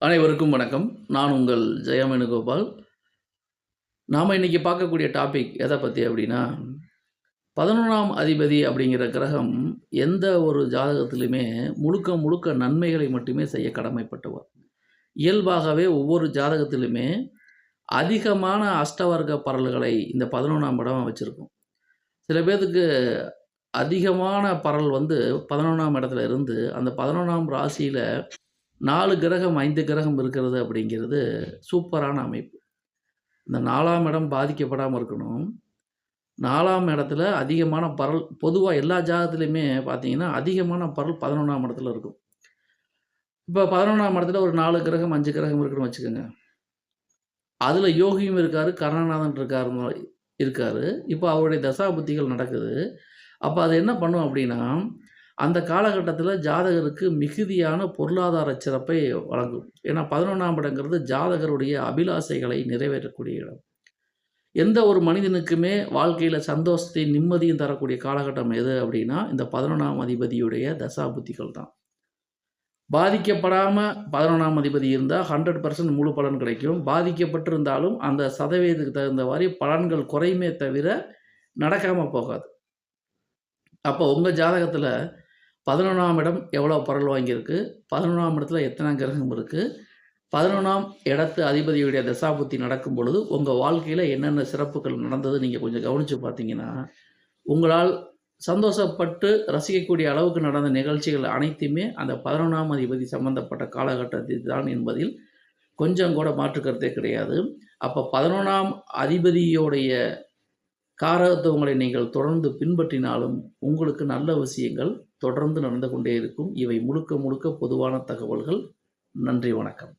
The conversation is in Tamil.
அனைவருக்கும் வணக்கம். நான் உங்கள் ஜெயவேணுகோபால். நாம இன்னைக்கு பார்க்கக்கூடிய டாபிக் எத பத்தி அப்படின்னா, 11ஆம் அதிபதி அப்படிங்கிற கிரகம் எந்த ஒரு ஜாதகத்திலுமே முழுக்க முழுக்க நன்மைகளை மட்டுமே செய்ய கடமைப்பட்டவர். இயல்பாகவே ஒவ்வொரு ஜாதகத்திலுமே அதிகமான அஷ்டவர்க்க பரல்களை இந்த 11ஆம் இடம் வச்சிருக்கும். சில பேத்துக்கு அதிகமான பரல் 11ஆம் இடத்துல இருந்து, அந்த 11ஆம் ராசியில 4 கிரகம், 5 கிரகம் இருக்கிறது அப்படிங்கிறது சூப்பரான அமைப்பு. இந்த 4ஆம் இடம் பாதிக்கப்படாம இருக்கணும். 4ஆம் இடத்துல அதிகமான பரல் பொதுவா எல்லா ஜாதகத்திலயுமே பார்த்தீங்கன்னா, அதிகமான பரல் 11ஆம் இடத்துல இருக்கும். இப்ப 11ஆம் இடத்துல ஒரு 4 கிரகம், 5 கிரகம் இருக்குன்னு வச்சுக்கோங்க. அதுல யோகியும் இருக்காரு, கரணநாதன் இருக்காரு. இப்ப அவருடைய தசாபுத்திகள் நடக்குது. அப்ப அது என்ன பண்ணும் அப்படின்னா, அந்த காலகட்டத்தில ஜாதகருக்கு மிகுதியான பொருளாதார சிறப்பை வழங்கும். ஏன்னா 11ஆம் இடங்கிறது ஜாதகருடைய அபிலாசைகளை நிறைவேற்றக்கூடிய இடம். எந்த ஒரு மனிதனுக்குமே வாழ்க்கையில சந்தோஷத்தையும், நிம்மதியும் தரக்கூடிய காலகட்டம் எது அப்படின்னா, இந்த 11ஆம் அதிபதியுடைய தசாபுத்திகள் தான். பாதிக்கப்படாம 11ஆம் அதிபதி இருந்தா 100% முழு பலன் கிடைக்கும். பாதிக்கப்பட்டிருந்தாலும் அந்த சதவீதத்துக்கு தகுந்த மாரி பலன்கள் குறையுமே தவிர, நடக்காம போகாது. அப்போ உங்க ஜாதகத்தில 11ஆம் இடம் எவ்வளோ பரல் வாங்கியிருக்கு? 11ஆம் இடத்துல எத்தனை கிரகம் இருக்கு? 11ஆம் இடத்து அதிபதியுடைய தசாபுத்தி நடக்கும் பொழுது, உங்க வாழ்க்கையில என்னென்ன சிறப்புகள் நடந்தது நீங்க கொஞ்சம் கவனிச்சு பார்த்தீங்கன்னா, உங்களால் சந்தோஷப்பட்டு ரசிக்கக்கூடிய அளவுக்கு நடந்த நிகழ்ச்சிகள் அனைத்துமே அந்த 11ஆம் அதிபதி சம்பந்தப்பட்ட காலகட்டத்தில் தான் என்பதில் கொஞ்சம் கூட மாற்று கருத்தே கிடையாது. அப்ப 11ஆம் அதிபதியோடைய காரகத்துவங்களை நீங்கள் தொடர்ந்து பின்பற்றினாலும், உங்களுக்கு நல்ல விஷயங்கள் தொடர்ந்து நடந்து கொண்டே இருக்கும். இவை முழுக்க முழுக்க பொதுவான தகவல்கள். நன்றி, வணக்கம்.